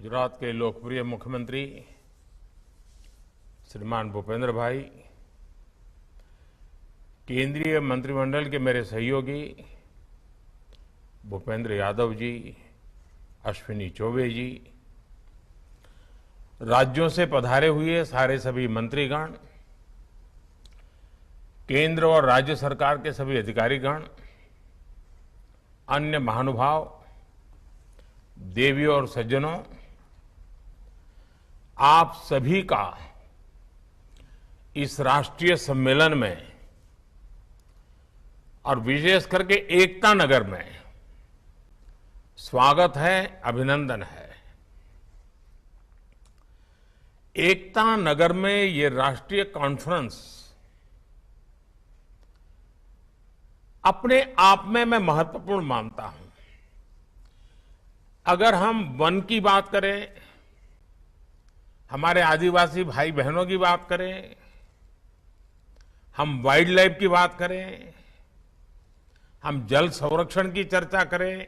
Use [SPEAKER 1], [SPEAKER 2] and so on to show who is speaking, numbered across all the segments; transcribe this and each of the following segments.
[SPEAKER 1] गुजरात के लोकप्रिय मुख्यमंत्री श्रीमान भूपेंद्र भाई, केंद्रीय मंत्रिमंडल के मेरे सहयोगी भूपेंद्र यादव जी, अश्विनी चौबे जी, राज्यों से पधारे हुए सारे सभी मंत्रीगण, केंद्र और राज्य सरकार के सभी अधिकारीगण, अन्य महानुभाव, देवियों और सज्जनों, आप सभी का इस राष्ट्रीय सम्मेलन में और विशेष करके एकता नगर में स्वागत है, अभिनंदन है। एकता नगर में ये राष्ट्रीय कॉन्फ्रेंस अपने आप में मैं महत्वपूर्ण मानता हूं। अगर हम वन की बात करें, हमारे आदिवासी भाई बहनों की बात करें, हम वाइल्ड लाइफ की बात करें, हम जल संरक्षण की चर्चा करें,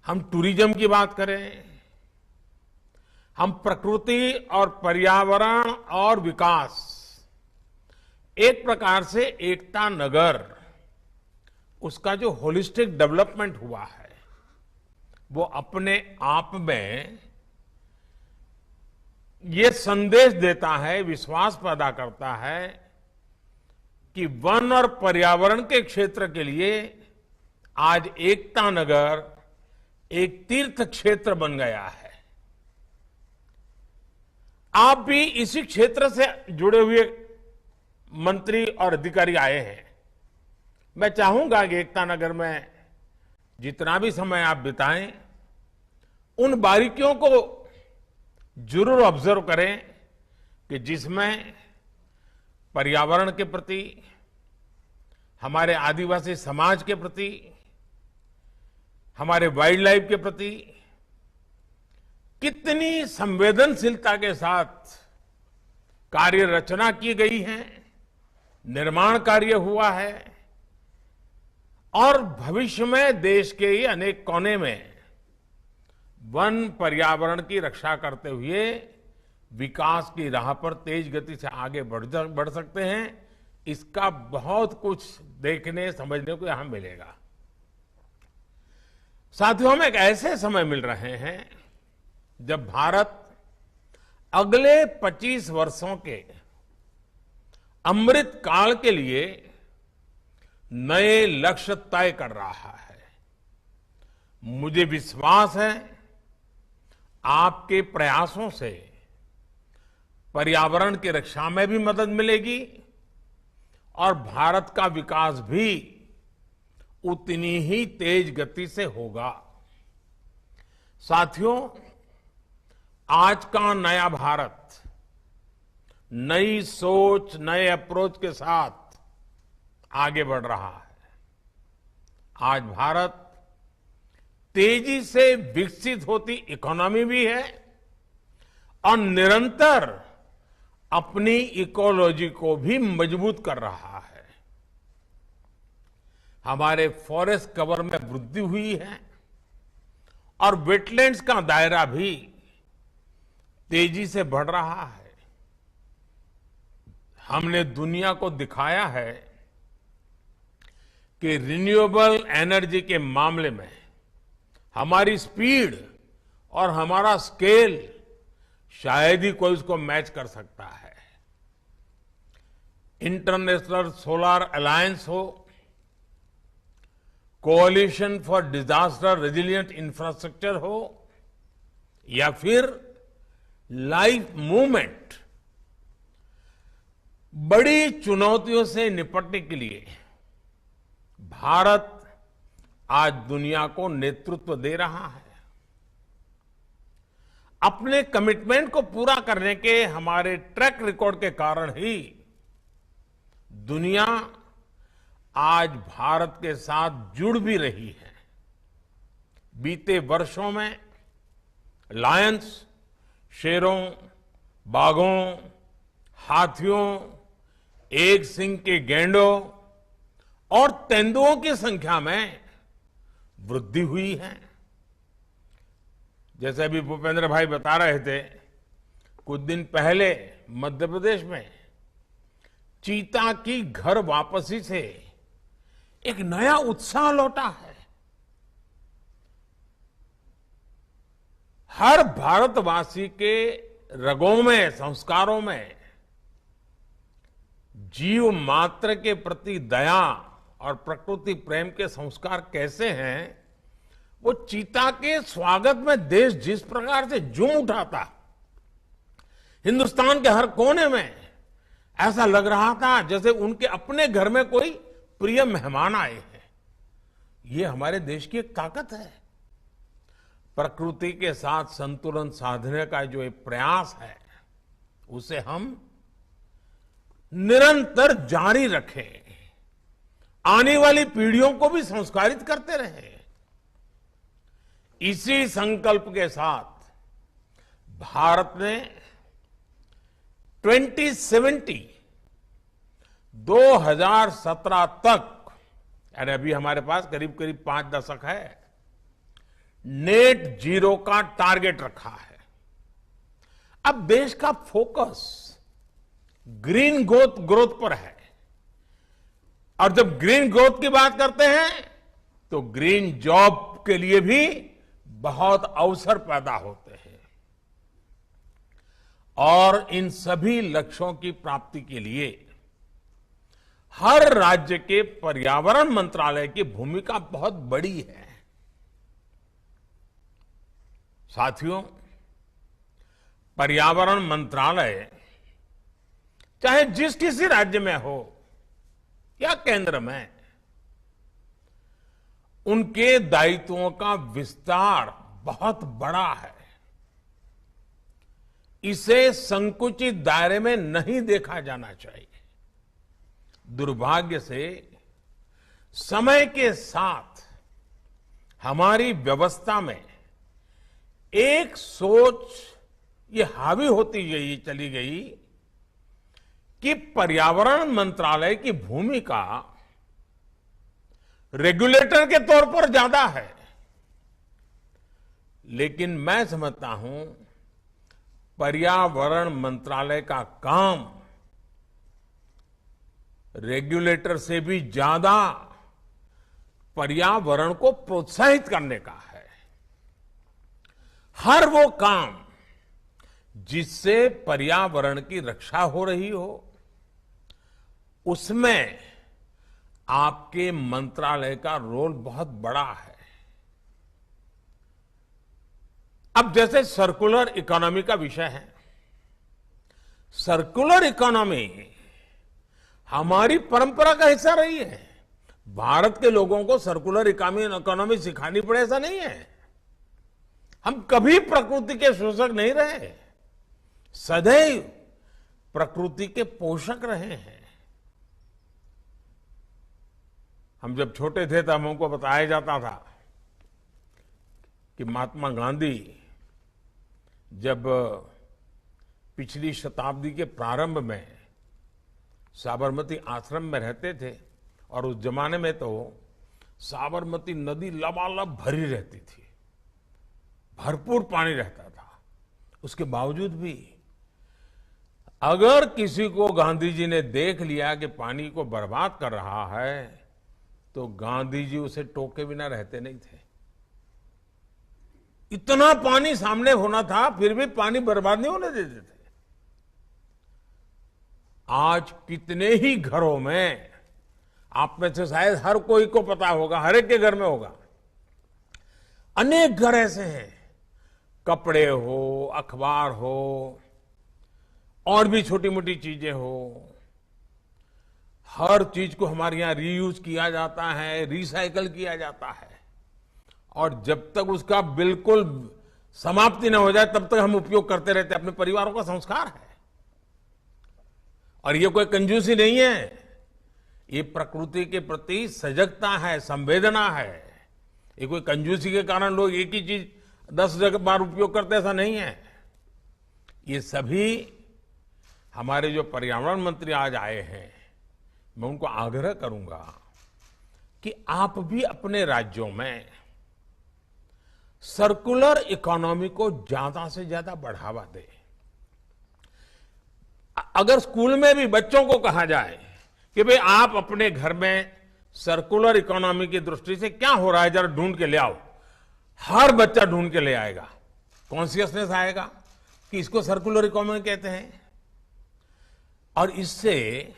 [SPEAKER 1] हम टूरिज्म की बात करें, हम प्रकृति और पर्यावरण और विकास, एक प्रकार से एकता नगर, उसका जो होलिस्टिक डेवलपमेंट हुआ है वो अपने आप में ये संदेश देता है, विश्वास पैदा करता है कि वन और पर्यावरण के क्षेत्र के लिए आज एकता नगर एक तीर्थ क्षेत्र बन गया है। आप भी इसी क्षेत्र से जुड़े हुए मंत्री और अधिकारी आए हैं। मैं चाहूंगा कि एकता नगर में जितना भी समय आप बिताएं, उन बारीकियों को जरूर ऑब्जर्व करें कि जिसमें पर्यावरण के प्रति, हमारे आदिवासी समाज के प्रति, हमारे वाइल्ड लाइफ के प्रति कितनी संवेदनशीलता के साथ कार्य रचना की गई है, निर्माण कार्य हुआ है और भविष्य में देश के ही अनेक कोने में वन पर्यावरण की रक्षा करते हुए विकास की राह पर तेज गति से आगे बढ़ सकते हैं। इसका बहुत कुछ देखने समझने को यहां मिलेगा। साथियों, हम एक ऐसे समय मिल रहे हैं जब भारत अगले 25 वर्षों के अमृत काल के लिए नए लक्ष्य तय कर रहा है। मुझे विश्वास है आपके प्रयासों से पर्यावरण की रक्षा में भी मदद मिलेगी और भारत का विकास भी उतनी ही तेज गति से होगा। साथियों, आज का नया भारत नई सोच, नए अप्रोच के साथ आगे बढ़ रहा है। आज भारत तेजी से विकसित होती इकोनॉमी भी है और निरंतर अपनी इकोलॉजी को भी मजबूत कर रहा है। हमारे फॉरेस्ट कवर में वृद्धि हुई है और वेटलैंड्स का दायरा भी तेजी से बढ़ रहा है। हमने दुनिया को दिखाया है कि रिन्यूएबल एनर्जी के मामले में हमारी स्पीड और हमारा स्केल शायद ही कोई उसको मैच कर सकता है। इंटरनेशनल सोलर अलायंस हो, कोalition फॉर डिजास्टर रेजिलिएंट इंफ्रास्ट्रक्चर हो या फिर लाइफ मूवमेंट, बड़ी चुनौतियों से निपटने के लिए भारत आज दुनिया को नेतृत्व दे रहा है। अपने कमिटमेंट को पूरा करने के हमारे ट्रैक रिकॉर्ड के कारण ही दुनिया आज भारत के साथ जुड़ भी रही है। बीते वर्षों में लायंस, शेरों, बाघों, हाथियों, एक सींग के गैंडों और तेंदुओं की संख्या में वृद्धि हुई है। जैसे अभी भूपेंद्र भाई बता रहे थे, कुछ दिन पहले मध्य प्रदेश में चीता की घर वापसी से एक नया उत्साह लौटा है। हर भारतवासी के रगों में, संस्कारों में जीव मात्र के प्रति दया और प्रकृति प्रेम के संस्कार कैसे हैं, वो चीता के स्वागत में देश जिस प्रकार से झूम उठा था, हिंदुस्तान के हर कोने में ऐसा लग रहा था जैसे उनके अपने घर में कोई प्रिय मेहमान आए हैं। ये हमारे देश की एक ताकत है। प्रकृति के साथ संतुलन साधने का जो एक प्रयास है, उसे हम निरंतर जारी रखें, आने वाली पीढ़ियों को भी संस्कारित करते रहें। इसी संकल्प के साथ भारत ने 2017 तक, यानी अभी हमारे पास करीब करीब 5 दशक है, नेट जीरो का टारगेट रखा है। अब देश का फोकस ग्रीन ग्रोथ पर है, और जब ग्रीन ग्रोथ की बात करते हैं तो ग्रीन जॉब के लिए भी बहुत अवसर पैदा होते हैं। और इन सभी लक्ष्यों की प्राप्ति के लिए हर राज्य के पर्यावरण मंत्रालय की भूमिका बहुत बड़ी है। साथियों, पर्यावरण मंत्रालय चाहे जिस किसी राज्य में हो या केंद्र में, उनके दायित्वों का विस्तार बहुत बड़ा है। इसे संकुचित दायरे में नहीं देखा जाना चाहिए। दुर्भाग्य से समय के साथ हमारी व्यवस्था में एक सोच ये हावी होती चली गई कि पर्यावरण मंत्रालय की भूमिका रेगुलेटर के तौर पर ज्यादा है। लेकिन मैं समझता हूं पर्यावरण मंत्रालय का काम रेगुलेटर से भी ज्यादा पर्यावरण को प्रोत्साहित करने का है। हर वो काम जिससे पर्यावरण की रक्षा हो रही हो, उसमें आपके मंत्रालय का रोल बहुत बड़ा है। अब जैसे सर्कुलर इकोनॉमी का विषय है, सर्कुलर इकोनॉमी हमारी परंपरा का हिस्सा रही है। भारत के लोगों को सर्कुलर इकोनॉमी सिखानी पड़े ऐसा नहीं है। हम कभी प्रकृति के शोषक नहीं रहे, सदैव प्रकृति के पोषक रहे हैं। हम जब छोटे थे तब हमको बताया जाता था कि महात्मा गांधी जब पिछली शताब्दी के प्रारंभ में साबरमती आश्रम में रहते थे, और उस जमाने में तो साबरमती नदी लबालब भरी रहती थी, भरपूर पानी रहता था। उसके बावजूद भी अगर किसी को गांधी जी ने देख लिया कि पानी को बर्बाद कर रहा है, तो गांधी जी उसे टोके बिना रहते नहीं थे। इतना पानी सामने होना था, फिर भी पानी बर्बाद नहीं होने देते थे। आज कितने ही घरों में, आप में से शायद हर कोई को पता होगा, हर एक के घर में होगा, अनेक घर ऐसे हैं, कपड़े हो, अखबार हो, और भी छोटी मोटी चीजें हो, हर चीज को हमारे यहां रीयूज किया जाता है, रिसाइकल किया जाता है, और जब तक उसका बिल्कुल समाप्ति न हो जाए तब तक हम उपयोग करते रहते हैं। अपने परिवारों का संस्कार है, और ये कोई कंजूसी नहीं है, ये प्रकृति के प्रति सजगता है, संवेदना है। ये कोई कंजूसी के कारण लोग एक ही चीज 10 बार उपयोग करते, ऐसा नहीं है। ये सभी हमारे जो पर्यावरण मंत्री आज आए हैं, मैं उनको आग्रह करूंगा कि आप भी अपने राज्यों में सर्कुलर इकोनॉमी को ज्यादा से ज्यादा बढ़ावा दे। अगर स्कूल में भी बच्चों को कहा जाए कि भाई आप अपने घर में सर्कुलर इकोनॉमी की दृष्टि से क्या हो रहा है जरा ढूंढ के ले आओ, हर बच्चा ढूंढ के ले आएगा। कॉन्शियसनेस आएगा कि इसको सर्कुलर इकोनॉमी कहते हैं। और इससे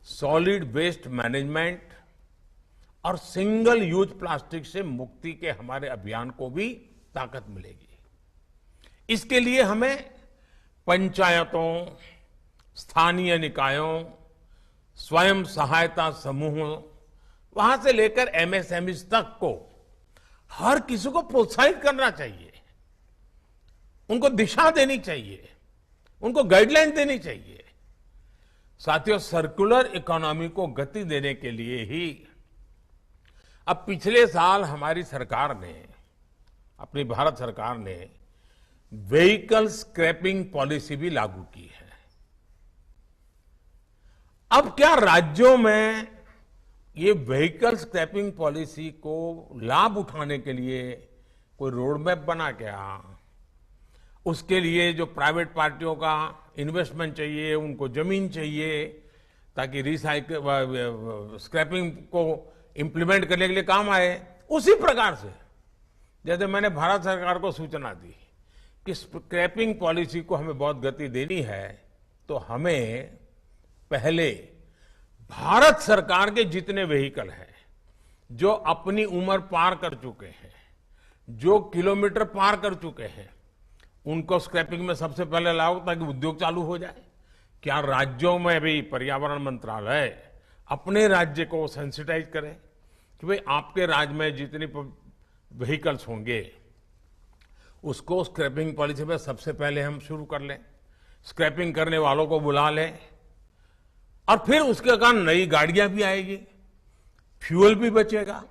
[SPEAKER 1] सॉलिड वेस्ट मैनेजमेंट और सिंगल यूज प्लास्टिक से मुक्ति के हमारे अभियान को भी ताकत मिलेगी। इसके लिए हमें पंचायतों, स्थानीय निकायों, स्वयं सहायता समूहों, वहां से लेकर एमएसएमई तक को हर किसी को प्रोत्साहित करना चाहिए, उनको दिशा देनी चाहिए, उनको गाइडलाइन देनी चाहिए। साथियों, सर्कुलर इकोनॉमी को गति देने के लिए ही अब पिछले साल हमारी सरकार ने, अपनी भारत सरकार ने व्हीकल स्क्रैपिंग पॉलिसी भी लागू की है। अब क्या राज्यों में ये व्हीकल स्क्रैपिंग पॉलिसी को लाभ उठाने के लिए कोई रोड मैप बना क्या? उसके लिए जो प्राइवेट पार्टियों का इन्वेस्टमेंट चाहिए, उनको जमीन चाहिए ताकि रिसाइकल स्क्रैपिंग को इंप्लीमेंट करने के लिए काम आए। उसी प्रकार से जैसे मैंने भारत सरकार को सूचना दी कि स्क्रैपिंग पॉलिसी को हमें बहुत गति देनी है, तो हमें पहले भारत सरकार के जितने व्हीकल हैं जो अपनी उम्र पार कर चुके हैं, जो किलोमीटर पार कर चुके हैं, उनको स्क्रैपिंग में सबसे पहले लाओ ताकि उद्योग चालू हो जाए। क्या राज्यों में भी पर्यावरण मंत्रालय अपने राज्य को सेंसिटाइज करे कि भाई आपके राज्य में जितनी व्हीकल्स होंगे उसको स्क्रैपिंग पॉलिसी में सबसे पहले हम शुरू कर लें, स्क्रैपिंग करने वालों को बुला लें, और फिर उसके कारण नई गाड़ियां भी आएगी, फ्यूल भी बचेगा।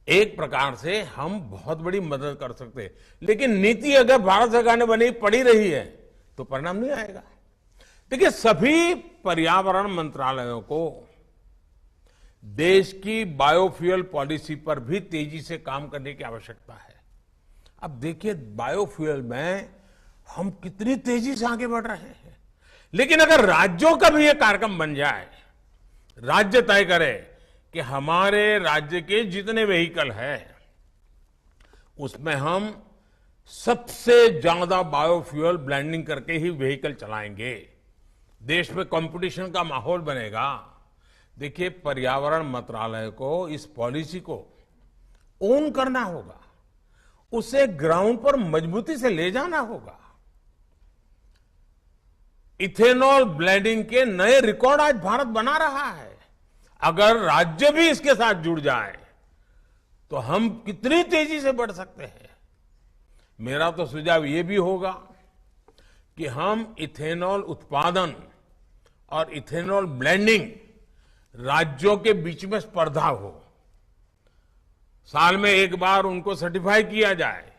[SPEAKER 1] एक प्रकार से हम बहुत बड़ी मदद कर सकते हैं। लेकिन नीति अगर भारत सरकार ने बनी पड़ी रही है तो परिणाम नहीं आएगा। देखिए, सभी पर्यावरण मंत्रालयों को देश की बायोफ्यूल पॉलिसी पर भी तेजी से काम करने की आवश्यकता है। अब देखिए, बायोफ्यूल में हम कितनी तेजी से आगे बढ़ रहे हैं। लेकिन अगर राज्यों का भी ये कार्यक्रम बन जाए, राज्य तय करे कि हमारे राज्य के जितने व्हीकल हैं उसमें हम सबसे ज्यादा बायोफ्यूल ब्लेंडिंग करके ही व्हीकल चलाएंगे, देश में कंपटीशन का माहौल बनेगा। देखिए, पर्यावरण मंत्रालय को इस पॉलिसी को ओन करना होगा, उसे ग्राउंड पर मजबूती से ले जाना होगा। इथेनॉल ब्लेंडिंग के नए रिकॉर्ड आज भारत बना रहा है। अगर राज्य भी इसके साथ जुड़ जाए तो हम कितनी तेजी से बढ़ सकते हैं। मेरा तो सुझाव ये भी होगा कि हम इथेनॉल उत्पादन और इथेनॉल ब्लेंडिंग राज्यों के बीच में स्पर्धा हो, साल में एक बार उनको सर्टिफाई किया जाए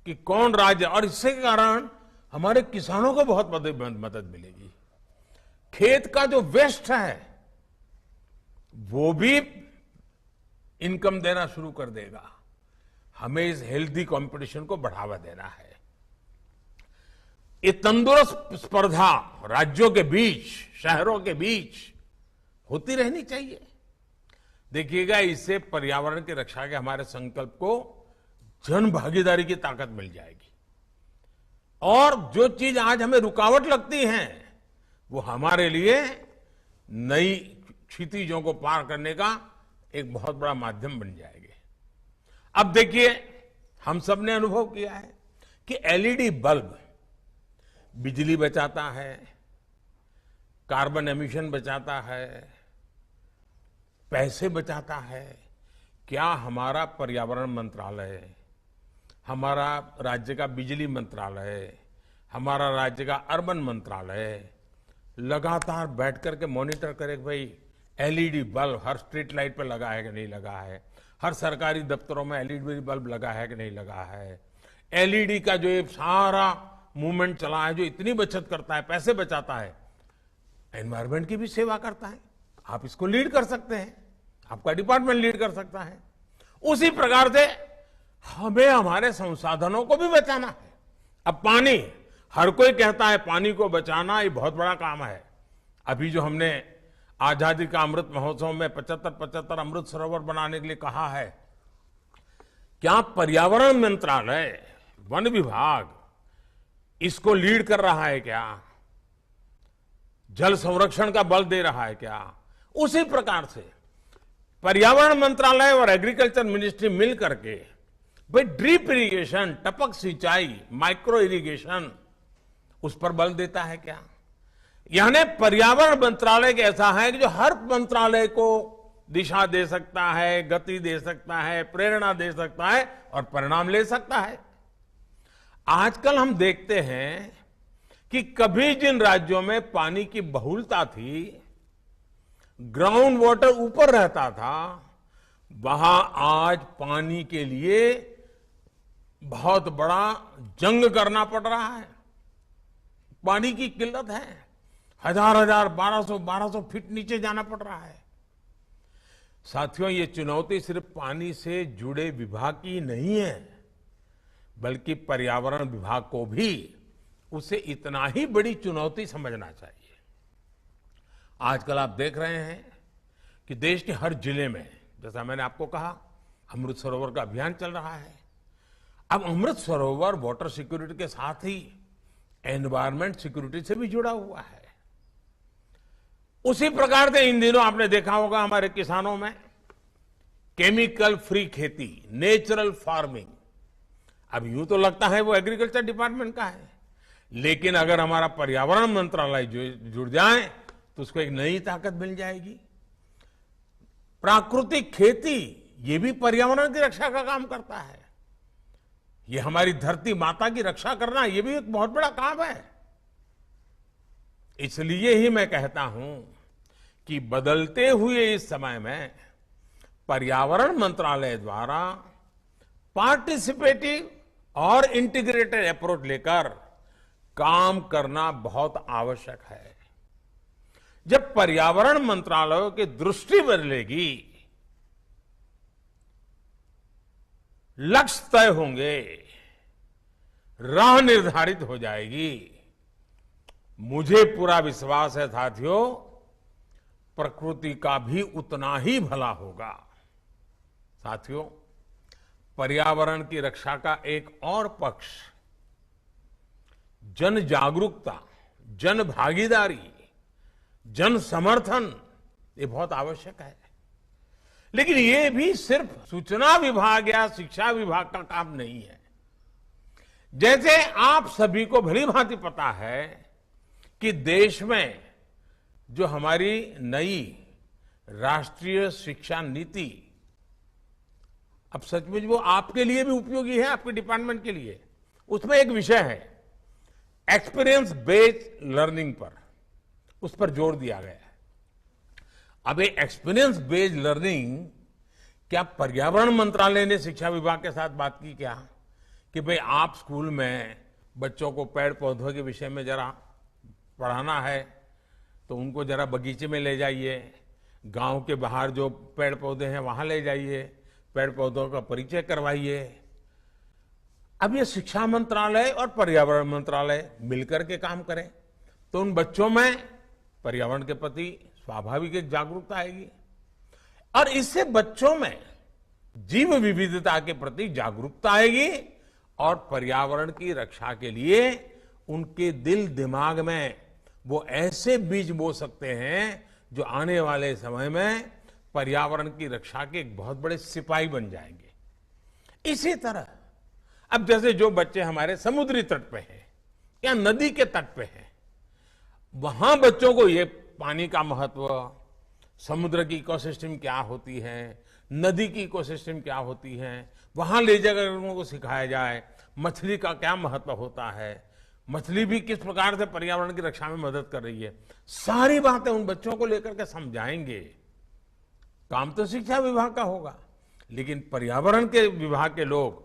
[SPEAKER 1] कि कौन राज्य, और इससे कारण हमारे किसानों को बहुत मदद मिलेगी। खेत का जो वेस्ट है वो भी इनकम देना शुरू कर देगा। हमें इस हेल्दी कंपटीशन को बढ़ावा देना है। ये तंदुरुस्त स्पर्धा राज्यों के बीच, शहरों के बीच होती रहनी चाहिए। देखिएगा, इससे पर्यावरण की रक्षा के हमारे संकल्प को जन भागीदारी की ताकत मिल जाएगी। और जो चीज आज हमें रुकावट लगती है वो हमारे लिए नई क्षितिजों को पार करने का एक बहुत बड़ा माध्यम बन जाएंगे। अब देखिए, हम सब ने अनुभव किया है कि एलईडी बल्ब बिजली बचाता है, कार्बन एमिशन बचाता है, पैसे बचाता है। क्या हमारा पर्यावरण मंत्रालय, हमारा राज्य का बिजली मंत्रालय, हमारा राज्य का अर्बन मंत्रालय लगातार बैठ करके मॉनिटर करे कि भाई एलईडी बल्ब हर स्ट्रीट लाइट पर लगा है कि नहीं लगा है, हर सरकारी दफ्तरों में एलईडी बल्ब लगा है कि नहीं लगा है, एलईडी का जो ये सारा मूवमेंट चला है जो इतनी बचत करता है, पैसे बचाता है, एनवायरमेंट की भी सेवा करता है। आप इसको लीड कर सकते हैं, आपका डिपार्टमेंट लीड कर सकता है। उसी प्रकार से हमें हमारे संसाधनों को भी बचाना है। अब पानी, हर कोई कहता है पानी को बचाना ये बहुत बड़ा काम है। अभी जो हमने आजादी का अमृत महोत्सव में 75 अमृत सरोवर बनाने के लिए कहा है, क्या पर्यावरण मंत्रालय, वन विभाग इसको लीड कर रहा है क्या? जल संरक्षण का बल दे रहा है क्या? उसी प्रकार से पर्यावरण मंत्रालय और एग्रीकल्चर मिनिस्ट्री मिल करके भाई ड्रिप इरिगेशन, टपक सिंचाई, माइक्रो इरिगेशन, उस पर बल देता है क्या? यानी पर्यावरण मंत्रालय ऐसा है कि जो हर मंत्रालय को दिशा दे सकता है, गति दे सकता है, प्रेरणा दे सकता है और परिणाम ले सकता है। आजकल हम देखते हैं कि कभी जिन राज्यों में पानी की बहुलता थी, ग्राउंड वाटर ऊपर रहता था, वहां आज पानी के लिए बहुत बड़ा जंग करना पड़ रहा है। पानी की किल्लत है, हजार 1200 फीट नीचे जाना पड़ रहा है। साथियों, ये चुनौती सिर्फ पानी से जुड़े विभाग की नहीं है, बल्कि पर्यावरण विभाग को भी उसे इतना ही बड़ी चुनौती समझना चाहिए। आजकल आप देख रहे हैं कि देश के हर जिले में, जैसा मैंने आपको कहा, अमृत सरोवर का अभियान चल रहा है। अब अमृत सरोवर वाटर सिक्योरिटी के साथ ही एनवायरमेंट सिक्योरिटी से भी जुड़ा हुआ है। उसी प्रकार से इन दिनों आपने देखा होगा हमारे किसानों में केमिकल फ्री खेती, नेचुरल फार्मिंग। अब यूं तो लगता है वो एग्रीकल्चर डिपार्टमेंट का है, लेकिन अगर हमारा पर्यावरण मंत्रालय जुड़ जाए तो उसको एक नई ताकत मिल जाएगी। प्राकृतिक खेती, ये भी पर्यावरण की रक्षा का काम करता है। ये हमारी धरती माता की रक्षा करना, ये भी एक बहुत बड़ा काम है। इसलिए ही मैं कहता हूं कि बदलते हुए इस समय में पर्यावरण मंत्रालय द्वारा पार्टिसिपेटिव और इंटीग्रेटेड अप्रोच लेकर काम करना बहुत आवश्यक है। जब पर्यावरण मंत्रालयों की दृष्टि बदलेगी, लक्ष्य तय होंगे, राह निर्धारित हो जाएगी, मुझे पूरा विश्वास है साथियों, प्रकृति का भी उतना ही भला होगा। साथियों, पर्यावरण की रक्षा का एक और पक्ष जन जागरूकता, जन भागीदारी, जन समर्थन, ये बहुत आवश्यक है। लेकिन ये भी सिर्फ सूचना विभाग या शिक्षा विभाग का काम नहीं है। जैसे आप सभी को भली भांति पता है कि देश में जो हमारी नई राष्ट्रीय शिक्षा नीति, अब सचमुच वो आपके लिए भी उपयोगी है, आपके डिपार्टमेंट के लिए। उसमें एक विषय है एक्सपीरियंस बेस्ड लर्निंग पर, उस पर जोर दिया गया है। अब ये एक्सपीरियंस बेस्ड लर्निंग, क्या पर्यावरण मंत्रालय ने शिक्षा विभाग के साथ बात की क्या कि भाई आप स्कूल में बच्चों को पेड़ पौधों के विषय में जरा पढ़ाना है तो उनको जरा बगीचे में ले जाइए, गांव के बाहर जो पेड़ पौधे हैं वहां ले जाइए, पेड़ पौधों का परिचय करवाइए। अब ये शिक्षा मंत्रालय और पर्यावरण मंत्रालय मिलकर के काम करें तो उन बच्चों में पर्यावरण के प्रति स्वाभाविक एक जागरूकता आएगी और इससे बच्चों में जीव विविधता के प्रति जागरूकता आएगी और पर्यावरण की रक्षा के लिए उनके दिल दिमाग में वो ऐसे बीज बो सकते हैं जो आने वाले समय में पर्यावरण की रक्षा के एक बहुत बड़े सिपाही बन जाएंगे। इसी तरह अब जैसे जो बच्चे हमारे समुद्री तट पे हैं या नदी के तट पे हैं, वहां बच्चों को ये पानी का महत्व, समुद्र की इकोसिस्टम क्या होती है, नदी की इकोसिस्टम क्या होती है, वहां ले जाकर उनको सिखाया जाए मछली का क्या महत्व होता है, मछली भी किस प्रकार से पर्यावरण की रक्षा में मदद कर रही है। सारी बातें उन बच्चों को लेकर के समझाएंगे। काम तो शिक्षा विभाग का होगा, लेकिन पर्यावरण के विभाग के लोग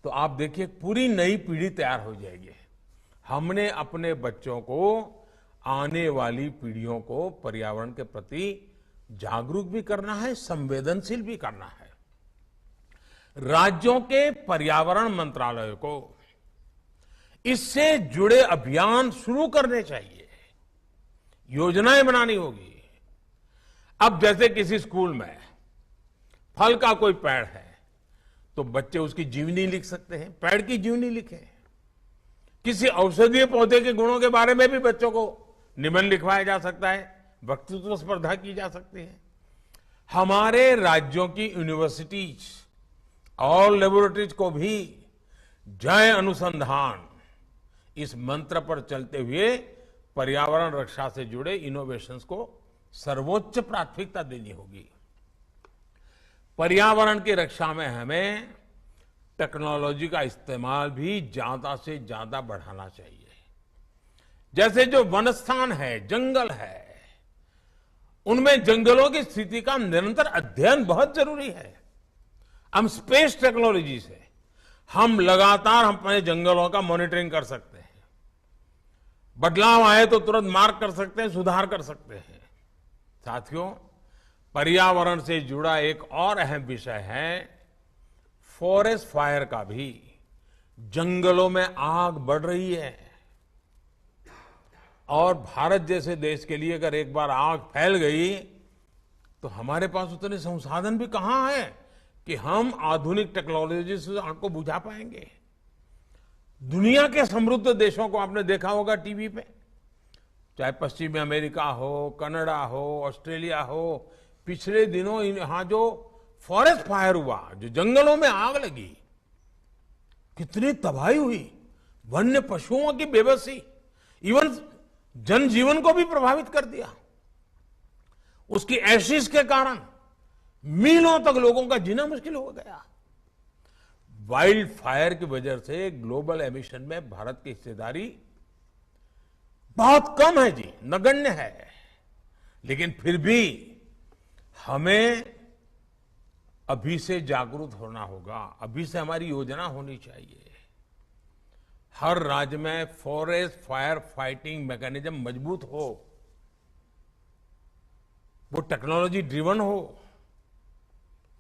[SPEAKER 1] तो आप देखिए पूरी नई पीढ़ी तैयार हो जाएगी। हमने अपने बच्चों को, आने वाली पीढ़ियों को पर्यावरण के प्रति जागरूक भी करना है, संवेदनशील भी करना है। राज्यों के पर्यावरण मंत्रालय को इससे जुड़े अभियान शुरू करने चाहिए, योजनाएं बनानी होगी। अब जैसे किसी स्कूल में फल का कोई पेड़ है तो बच्चे उसकी जीवनी लिख सकते हैं, पेड़ की जीवनी लिखें। किसी औषधीय पौधे के गुणों के बारे में भी बच्चों को निबंध लिखवाया जा सकता है, वक्तृत्व स्पर्धा की जा सकती है। हमारे राज्यों की यूनिवर्सिटीज और लेबोरेटरीज को भी जय अनुसंधान इस मंत्र पर चलते हुए पर्यावरण रक्षा से जुड़े इनोवेशंस को सर्वोच्च प्राथमिकता देनी होगी। पर्यावरण की रक्षा में हमें टेक्नोलॉजी का इस्तेमाल भी ज्यादा से ज्यादा बढ़ाना चाहिए। जैसे जो वनस्थान है, जंगल है, उनमें जंगलों की स्थिति का निरंतर अध्ययन बहुत जरूरी है। हम स्पेस टेक्नोलॉजी से हम लगातार अपने जंगलों का मॉनिटरिंग कर सकते हैं, बदलाव आए तो तुरंत मार्क कर सकते हैं, सुधार कर सकते हैं। साथियों, पर्यावरण से जुड़ा एक और अहम विषय है फॉरेस्ट फायर का भी। जंगलों में आग बढ़ रही है और भारत जैसे देश के लिए अगर एक बार आग फैल गई तो हमारे पास उतने संसाधन भी कहां है कि हम आधुनिक टेक्नोलॉजी से आग को बुझा पाएंगे। दुनिया के समृद्ध देशों को आपने देखा होगा टीवी पे, चाहे पश्चिमी अमेरिका हो, कनाडा हो, ऑस्ट्रेलिया हो, पिछले दिनों यहां जो फॉरेस्ट फायर हुआ, जो जंगलों में आग लगी, कितनी तबाही हुई, वन्य पशुओं की बेबसी, इवन जनजीवन को भी प्रभावित कर दिया। उसकी एशिस के कारण मीलों तक लोगों का जीना मुश्किल हो गया। वाइल्ड फायर की वजह से ग्लोबल एमिशन में भारत की हिस्सेदारी बहुत कम है जी, नगण्य है। लेकिन फिर भी हमें अभी से जागरूक होना होगा, अभी से हमारी योजना होनी चाहिए। हर राज्य में फॉरेस्ट फायर फाइटिंग मैकेनिज्म मजबूत हो, वो टेक्नोलॉजी ड्रिवन हो,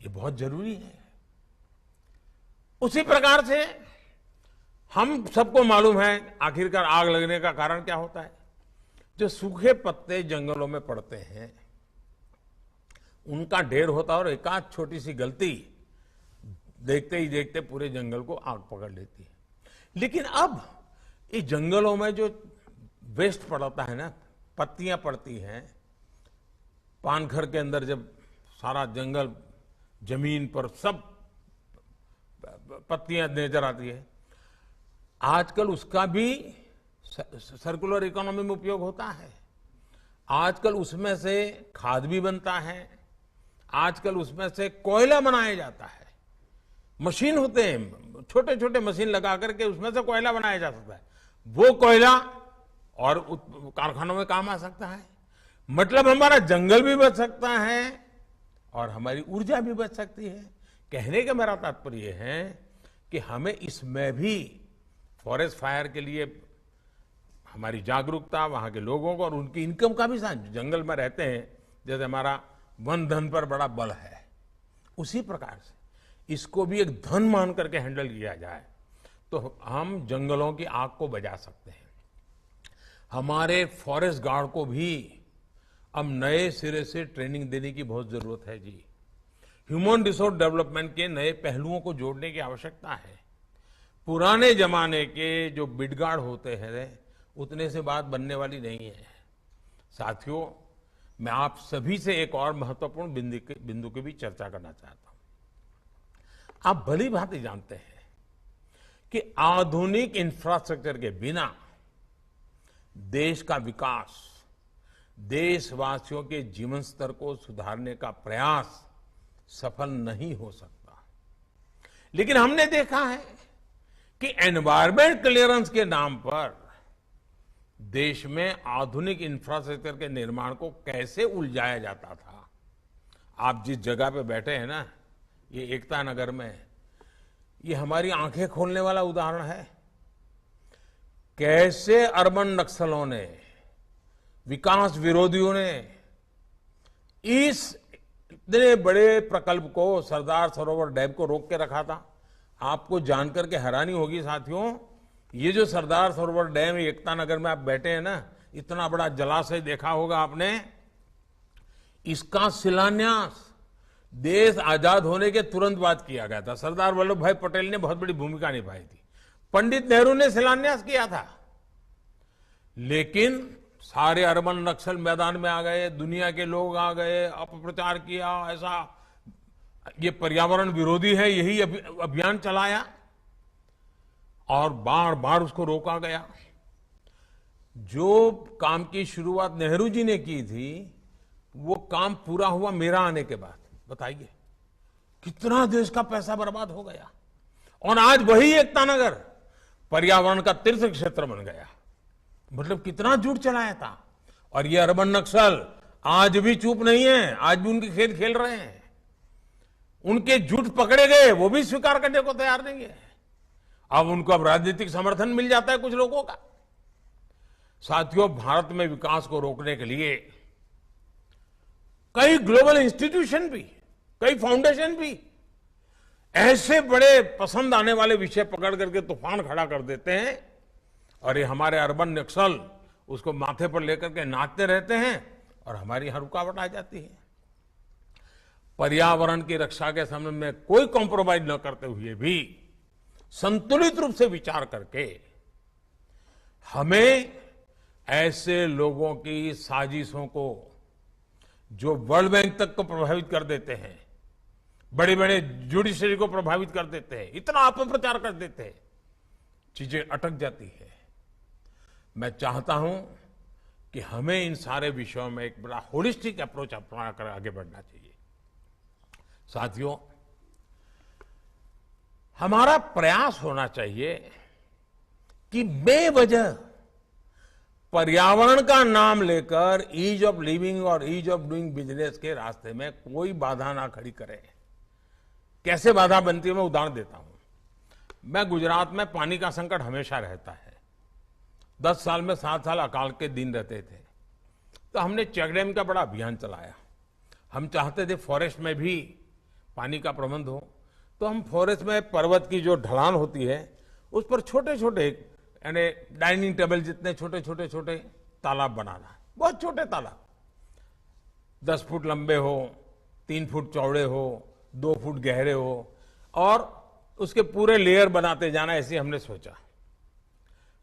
[SPEAKER 1] ये बहुत जरूरी है। उसी प्रकार से हम सबको मालूम है आखिरकार आग लगने का कारण क्या होता है। जो सूखे पत्ते जंगलों में पड़ते हैं उनका ढेर होता है और एक आध छोटी सी गलती देखते ही देखते पूरे जंगल को आग पकड़ लेती है। लेकिन अब इस जंगलों में जो वेस्ट पड़ता है ना, पत्तियां पड़ती हैं, पानखर के अंदर जब सारा जंगल जमीन पर सब पत्तियां नजर आती है, आजकल उसका भी सर्कुलर इकोनॉमी में उपयोग होता है। आजकल उसमें से खाद भी बनता है, आजकल उसमें से कोयला बनाया जाता है। मशीन होते हैं, छोटे छोटे मशीन लगा करके उसमें से कोयला बनाया जा सकता है। वो कोयला और कारखानों में काम आ सकता है। मतलब हमारा जंगल भी बच सकता है और हमारी ऊर्जा भी बच सकती है। कहने का मेरा तात्पर्य है कि हमें इसमें भी फॉरेस्ट फायर के लिए हमारी जागरूकता, वहां के लोगों को और उनकी इनकम का भी साथ, जंगल में रहते हैं, जैसे हमारा वन धन पर बड़ा बल है, उसी प्रकार से इसको भी एक धन मान करके हैंडल किया जाए तो हम जंगलों की आग को बुझा सकते हैं। हमारे फॉरेस्ट गार्ड को भी अब नए सिरे से ट्रेनिंग देने की बहुत जरूरत है जी। ह्यूमन रिसोर्स डेवलपमेंट के नए पहलुओं को जोड़ने की आवश्यकता है। पुराने जमाने के जो बिडगार्ड होते हैं उतने से बात बनने वाली नहीं है। साथियों, मैं आप सभी से एक और महत्वपूर्ण बिंदु की भी चर्चा करना चाहता हूं। आप भली भांति जानते हैं कि आधुनिक इंफ्रास्ट्रक्चर के बिना देश का विकास, देशवासियों के जीवन स्तर को सुधारने का प्रयास सफल नहीं हो सकता। लेकिन हमने देखा है कि एनवायरमेंट क्लियरेंस के नाम पर देश में आधुनिक इंफ्रास्ट्रक्चर के निर्माण को कैसे उलझाया जाता था। आप जिस जगह पे बैठे हैं ना, ये एकता नगर में, ये हमारी आंखें खोलने वाला उदाहरण है। कैसे अर्बन नक्सलों ने, विकास विरोधियों ने इस कितने बड़े प्रकल्प को, सरदार सरोवर डैम को रोक के रखा था। आपको जानकर के हैरानी होगी साथियों, ये जो सरदार सरोवर डैम एकता नगर में आप बैठे हैं ना, इतना बड़ा जलाशय देखा होगा आपने, इसका शिलान्यास देश आजाद होने के तुरंत बाद किया गया था। सरदार वल्लभ भाई पटेल ने बहुत बड़ी भूमिका निभाई थी। पंडित नेहरू ने शिलान्यास किया था, लेकिन सारे अरबन नक्सल मैदान में आ गए, दुनिया के लोग आ गए, अपप्रचार किया, ऐसा ये पर्यावरण विरोधी है, यही अभियान चलाया और बार बार उसको रोका गया। जो काम की शुरुआत नेहरू जी ने की थी, वो काम पूरा हुआ मेरा आने के बाद। बताइए कितना देश का पैसा बर्बाद हो गया। और आज वही एकता नगर पर्यावरण का तीर्थ क्षेत्र बन गया। मतलब कितना झूठ चलाया था। और ये अरबन नक्सल आज भी चुप नहीं है, आज भी उनके खेल खेल रहे हैं। उनके झूठ पकड़े गए, वो भी स्वीकार करने को तैयार नहीं है। अब उनको अब राजनीतिक समर्थन मिल जाता है कुछ लोगों का। साथियों, भारत में विकास को रोकने के लिए कई ग्लोबल इंस्टीट्यूशन भी, कई फाउंडेशन भी ऐसे बड़े पसंद आने वाले विषय पकड़ करके तूफान खड़ा कर देते हैं, और ये हमारे अर्बन नक्सल उसको माथे पर लेकर के नाचते रहते हैं और हमारी हर रुकावट आ जाती है। पर्यावरण की रक्षा के संबंध में कोई कॉम्प्रोमाइज न करते हुए भी संतुलित रूप से विचार करके हमें ऐसे लोगों की साजिशों को, जो वर्ल्ड बैंक तक को प्रभावित कर देते हैं, बड़े बड़े जुडिशरी को प्रभावित कर देते हैं, इतना अपप्रचार कर देते हैं, चीजें अटक जाती है। मैं चाहता हूं कि हमें इन सारे विषयों में एक बड़ा होलिस्टिक अप्रोच अपना कर आगे बढ़ना चाहिए। साथियों, हमारा प्रयास होना चाहिए कि बेवजह पर्यावरण का नाम लेकर ईज ऑफ लिविंग और ईज ऑफ डूइंग बिजनेस के रास्ते में कोई बाधा ना खड़ी करे। कैसे बाधा बनती है, मैं उदाहरण देता हूं। मैं गुजरात में पानी का संकट हमेशा रहता है। 10 साल में 7 साल अकाल के दिन रहते थे, तो हमने चेक डैम का बड़ा अभियान चलाया। हम चाहते थे फॉरेस्ट में भी पानी का प्रबंध हो, तो हम फॉरेस्ट में पर्वत की जो ढलान होती है उस पर छोटे छोटे, यानी डाइनिंग टेबल जितने छोटे छोटे छोटे तालाब बनाना, बहुत छोटे तालाब, 10 फुट लंबे हो, 3 फुट चौड़े हो, 2 फुट गहरे हो, और उसके पूरे लेयर बनाते जाना, ऐसे हमने सोचा।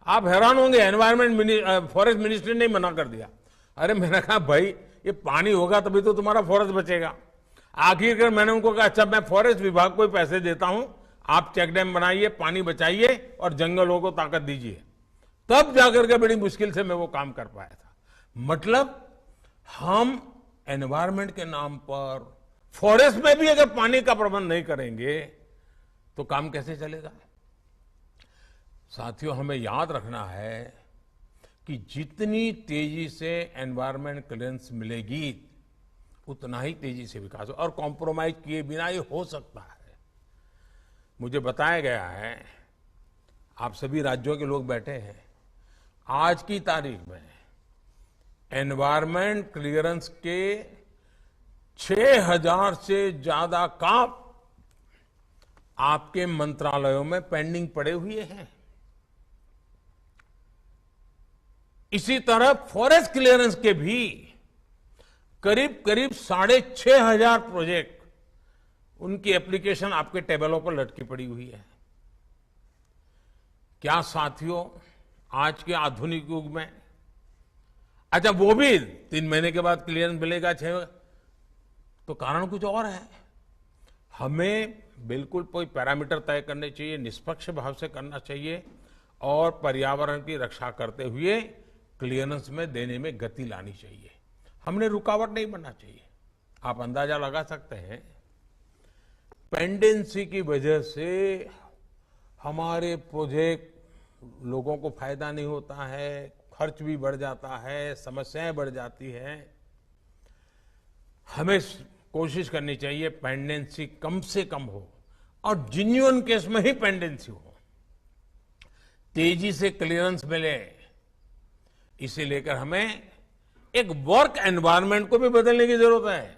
[SPEAKER 1] आप हैरान होंगे, एनवायरमेंट फॉरेस्ट मिनिस्ट्री ने मना कर दिया। अरे मैंने कहा भाई, ये पानी होगा तभी तो तुम्हारा फॉरेस्ट बचेगा। आखिरकार मैंने उनको कहा, अच्छा मैं फॉरेस्ट विभाग को पैसे देता हूं, आप चेक डैम बनाइए, पानी बचाइए और जंगलों को ताकत दीजिए। तब जाकर के बड़ी मुश्किल से मैं वो काम कर पाया था। मतलब हम एनवायरमेंट के नाम पर फॉरेस्ट में भी अगर पानी का प्रबंध नहीं करेंगे तो काम कैसे चलेगा। साथियों, हमें याद रखना है कि जितनी तेजी से एनवायरमेंट क्लियरेंस मिलेगी उतना ही तेजी से विकास हो, और कॉम्प्रोमाइज किए बिना ये हो सकता है। मुझे बताया गया है, आप सभी राज्यों के लोग बैठे हैं, आज की तारीख में एनवायरमेंट क्लियरेंस के 6000 से ज्यादा काम आपके मंत्रालयों में पेंडिंग पड़े हुए हैं। इसी तरह फॉरेस्ट क्लियरेंस के भी करीब करीब 6500 प्रोजेक्ट, उनकी एप्लीकेशन आपके टेबलों पर लटकी पड़ी हुई है। क्या साथियों, आज के आधुनिक युग में, अच्छा वो भी 3 महीने के बाद क्लियरेंस मिलेगा, 6, तो कारण कुछ और है। हमें बिल्कुल कोई पैरामीटर तय करने चाहिए, निष्पक्ष भाव से करना चाहिए, और पर्यावरण की रक्षा करते हुए क्लियरेंस में देने में गति लानी चाहिए। हमने रुकावट नहीं बनना चाहिए। आप अंदाजा लगा सकते हैं, पेंडेंसी की वजह से हमारे प्रोजेक्ट लोगों को फायदा नहीं होता है, खर्च भी बढ़ जाता है, समस्याएं बढ़ जाती हैं। हमें कोशिश करनी चाहिए पेंडेंसी कम से कम हो, और जेन्युइन केस में ही पेंडेंसी हो, तेजी से क्लियरेंस मिले। इसे लेकर हमें एक वर्क एनवायरनमेंट को भी बदलने की जरूरत है।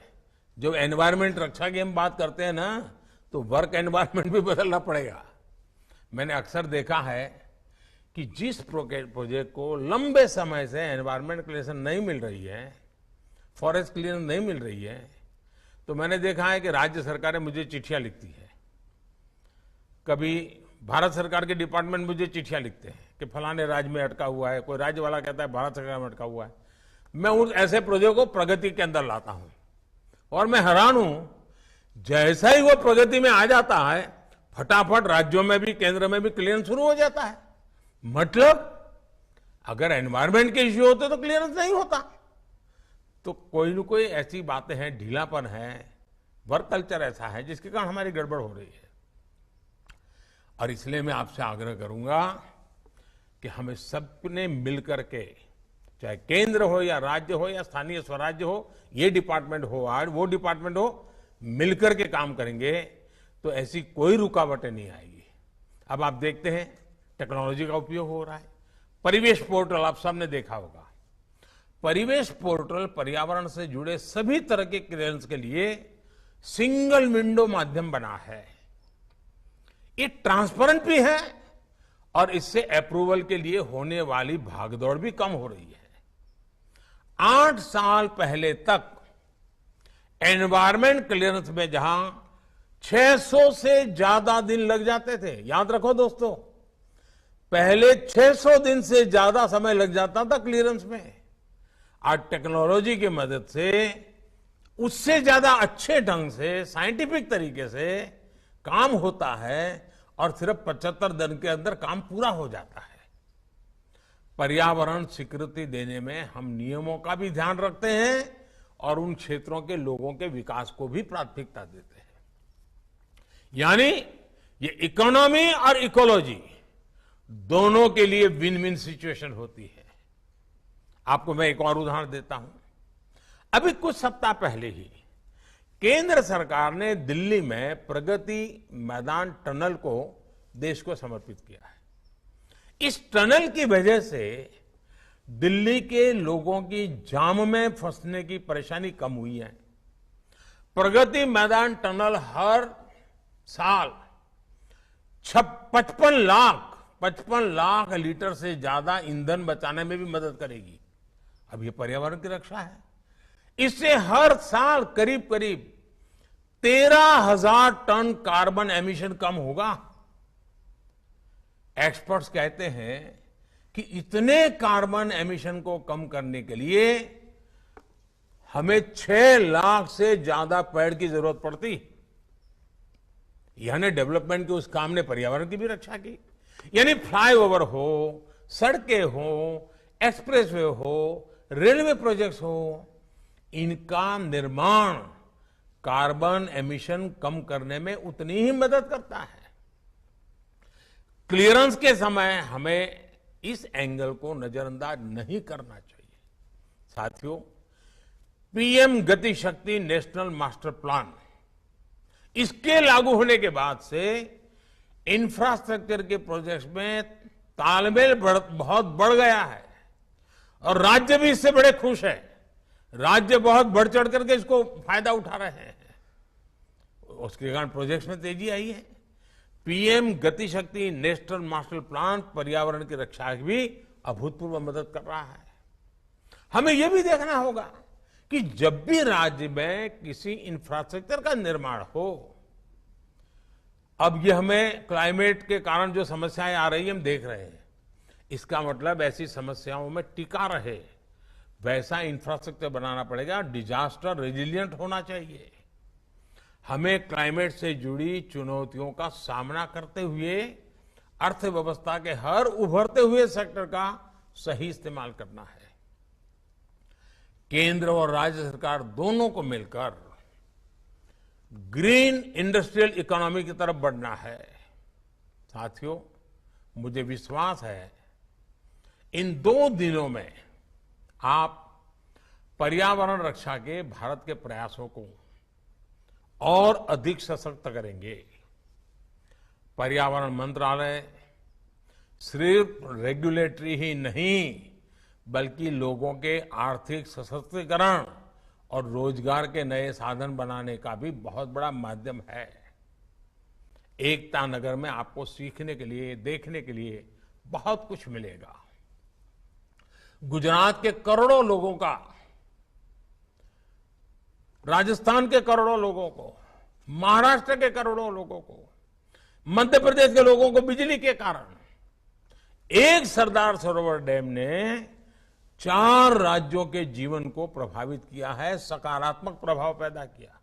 [SPEAKER 1] जब एनवायरमेंट रक्षा की हम बात करते हैं ना, तो वर्क एनवायरमेंट भी बदलना पड़ेगा। मैंने अक्सर देखा है कि जिस प्रोजेक्ट को लंबे समय से एनवायरमेंट क्लियरेंस नहीं मिल रही है, फॉरेस्ट क्लियरेंस नहीं मिल रही है, तो मैंने देखा है कि राज्य सरकारें मुझे चिट्ठियां लिखती है। कभी भारत सरकार के डिपार्टमेंट मुझे चिट्ठियां लिखते हैं कि फलाने राज्य में अटका हुआ है, कोई राज्य वाला कहता है भारत सरकार में अटका हुआ है। मैं उन ऐसे प्रोजेक्ट को प्रगति के अंदर लाता हूं और मैं हैरान हूं, जैसा ही वो प्रगति में आ जाता है, फटाफट राज्यों में भी केंद्र में भी क्लियरेंस शुरू हो जाता है। मतलब अगर एनवायरमेंट के इश्यू होते तो क्लियरेंस नहीं होता। तो कोई न कोई ऐसी बातें हैं, ढीलापन है, वर्क कल्चर ऐसा है जिसके कारण हमारी गड़बड़ हो रही है। और इसलिए मैं आपसे आग्रह करूंगा कि हमें सबने मिलकर के, चाहे केंद्र हो या राज्य हो या स्थानीय स्वराज्य हो, ये डिपार्टमेंट हो आज वो डिपार्टमेंट हो, मिलकर के काम करेंगे तो ऐसी कोई रुकावटें नहीं आएगी। अब आप देखते हैं टेक्नोलॉजी का उपयोग हो रहा है। परिवेश पोर्टल आप सबने देखा होगा। परिवेश पोर्टल पर्यावरण से जुड़े सभी तरह के क्लियरेंस के लिए सिंगल विंडो माध्यम बना है। ये ट्रांसपेरेंट भी है और इससे अप्रूवल के लिए होने वाली भागदौड़ भी कम हो रही है। 8 साल पहले तक एनवायरमेंट क्लियरेंस में जहां 600 से ज्यादा दिन लग जाते थे, याद रखो दोस्तों, पहले 600 दिन से ज्यादा समय लग जाता था क्लियरेंस में। आज टेक्नोलॉजी की मदद से उससे ज्यादा अच्छे ढंग से, साइंटिफिक तरीके से काम होता है और सिर्फ 75 दिन के अंदर काम पूरा हो जाता है। पर्यावरण स्वीकृति देने में हम नियमों का भी ध्यान रखते हैं और उन क्षेत्रों के लोगों के विकास को भी प्राथमिकता देते हैं। यानी ये इकोनॉमी और इकोलॉजी दोनों के लिए विन विन सिचुएशन होती है। आपको मैं एक और उदाहरण देता हूं। अभी कुछ सप्ताह पहले ही केंद्र सरकार ने दिल्ली में प्रगति मैदान टनल को देश को समर्पित किया है। इस टनल की वजह से दिल्ली के लोगों की जाम में फंसने की परेशानी कम हुई है। प्रगति मैदान टनल हर साल 55 लाख लीटर से ज्यादा ईंधन बचाने में भी मदद करेगी। अब ये पर्यावरण की रक्षा है। इससे हर साल करीब करीब 13,000 टन कार्बन एमिशन कम होगा। एक्सपर्ट्स कहते हैं कि इतने कार्बन एमिशन को कम करने के लिए हमें 6 लाख से ज्यादा पेड़ की जरूरत पड़ती। यानी डेवलपमेंट के उस काम ने पर्यावरण की भी रक्षा की। यानी फ्लाईओवर हो, सड़कें हो, एक्सप्रेसवे हो, रेलवे प्रोजेक्ट्स हो, इनका निर्माण कार्बन एमिशन कम करने में उतनी ही मदद करता है। क्लियरेंस के समय हमें इस एंगल को नजरअंदाज नहीं करना चाहिए। साथियों, पीएम गति शक्ति नेशनल मास्टर प्लान, इसके लागू होने के बाद से इंफ्रास्ट्रक्चर के प्रोजेक्ट्स में तालमेल बहुत बढ़ गया है और राज्य भी इससे बड़े खुश है। राज्य बहुत बढ़ चढ़ करके इसको फायदा उठा रहे हैं। उसके कारण प्रोजेक्ट्स में तेजी आई है। पीएम गति शक्ति नेशनल मास्टर प्लान पर्यावरण की रक्षा की भी अभूतपूर्व मदद कर रहा है। हमें यह भी देखना होगा कि जब भी राज्य में किसी इंफ्रास्ट्रक्चर का निर्माण हो, अब ये हमें क्लाइमेट के कारण जो समस्याएं आ रही है हम देख रहे हैं, इसका मतलब ऐसी समस्याओं में टिका रहे वैसा इंफ्रास्ट्रक्चर बनाना पड़ेगा। डिजास्टर रेजिलिएंट होना चाहिए। हमें क्लाइमेट से जुड़ी चुनौतियों का सामना करते हुए अर्थव्यवस्था के हर उभरते हुए सेक्टर का सही इस्तेमाल करना है। केंद्र और राज्य सरकार दोनों को मिलकर ग्रीन इंडस्ट्रियल इकोनॉमी की तरफ बढ़ना है। साथियों, मुझे विश्वास है इन 2 दिनों में आप पर्यावरण रक्षा के भारत के प्रयासों को और अधिक सशक्त करेंगे। पर्यावरण मंत्रालय सिर्फ रेगुलेटरी ही नहीं बल्कि लोगों के आर्थिक सशक्तिकरण और रोजगार के नए साधन बनाने का भी बहुत बड़ा माध्यम है। एकता नगर में आपको सीखने के लिए, देखने के लिए बहुत कुछ मिलेगा। गुजरात के करोड़ों लोगों का, राजस्थान के करोड़ों लोगों को, महाराष्ट्र के करोड़ों लोगों को, मध्य प्रदेश के लोगों को बिजली के कारण एक सरदार सरोवर डैम ने 4 राज्यों के जीवन को प्रभावित किया है, सकारात्मक प्रभाव पैदा किया।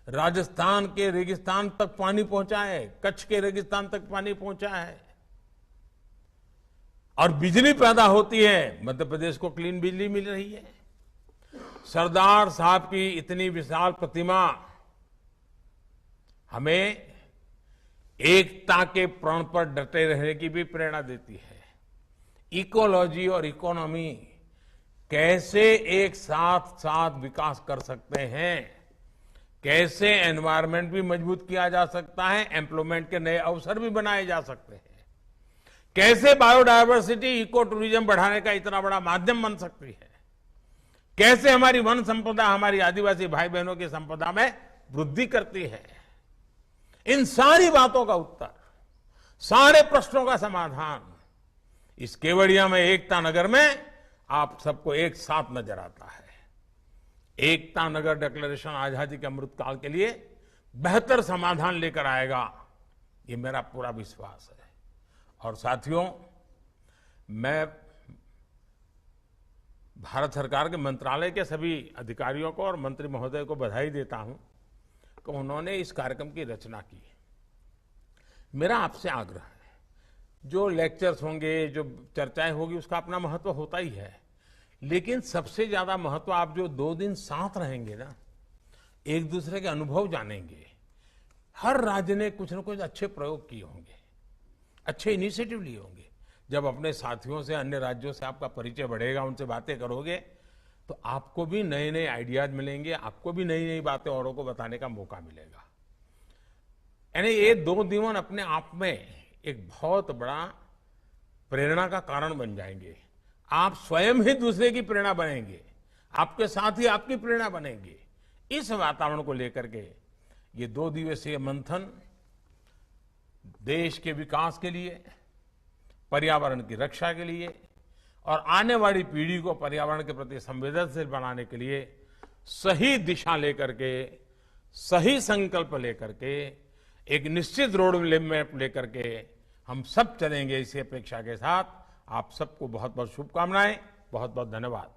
[SPEAKER 1] राजस्थान के रेगिस्तान तक पानी पहुंचा है, कच्छ के रेगिस्तान तक पानी पहुंचा है और बिजली पैदा होती है। मध्य प्रदेश को क्लीन बिजली मिल रही है। सरदार साहब की इतनी विशाल प्रतिमा हमें एकता के प्रण पर डटे रहने की भी प्रेरणा देती है। इकोलॉजी और इकोनॉमी कैसे एक साथ साथ विकास कर सकते हैं, कैसे एनवायरनमेंट भी मजबूत किया जा सकता है, एम्प्लॉयमेंट के नए अवसर भी बनाए जा सकते हैं, कैसे बायोडायवर्सिटी, इको टूरिज्म बढ़ाने का इतना बड़ा माध्यम बन सकती है, कैसे हमारी वन संपदा, हमारी आदिवासी भाई बहनों की संपदा में वृद्धि करती है। इन सारी बातों का उत्तर, सारे प्रश्नों का समाधान इस केवड़िया में, एकता नगर में आप सबको एक साथ नजर आता है। एकता नगर डिक्लेरेशन आजादी के अमृत काल के लिए बेहतर समाधान लेकर आएगा, ये मेरा पूरा विश्वास है। और साथियों, मैं भारत सरकार के मंत्रालय के सभी अधिकारियों को और मंत्री महोदय को बधाई देता हूं कि उन्होंने इस कार्यक्रम की रचना की। मेरा आपसे आग्रह है, जो लेक्चर्स होंगे, जो चर्चाएं होगी, उसका अपना महत्व होता ही है, लेकिन सबसे ज्यादा महत्व आप जो 2 दिन साथ रहेंगे ना, एक दूसरे के अनुभव जानेंगे। हर राज्य ने कुछ न कुछ अच्छे प्रयोग किए होंगे, अच्छे इनिशिएटिव लिए होंगे। जब अपने साथियों से, अन्य राज्यों से आपका परिचय बढ़ेगा, उनसे बातें करोगे, तो आपको भी नए नए आइडियाज मिलेंगे, आपको भी नई नई बातें औरों को बताने का मौका मिलेगा। यानी ये 2 दिन अपने आप में एक बहुत बड़ा प्रेरणा का कारण बन जाएंगे। आप स्वयं ही दूसरे की प्रेरणा बनेंगे, आपके साथ ही आपकी प्रेरणा बनेंगे। इस वातावरण को लेकर के ये 2 दिवसीय मंथन देश के विकास के लिए, पर्यावरण की रक्षा के लिए और आने वाली पीढ़ी को पर्यावरण के प्रति संवेदनशील बनाने के लिए सही दिशा लेकर के, सही संकल्प लेकर के, एक निश्चित रोड मैप लेकर के हम सब चलेंगे। इसी अपेक्षा के साथ आप सबको बहुत बहुत शुभकामनाएं, बहुत बहुत धन्यवाद।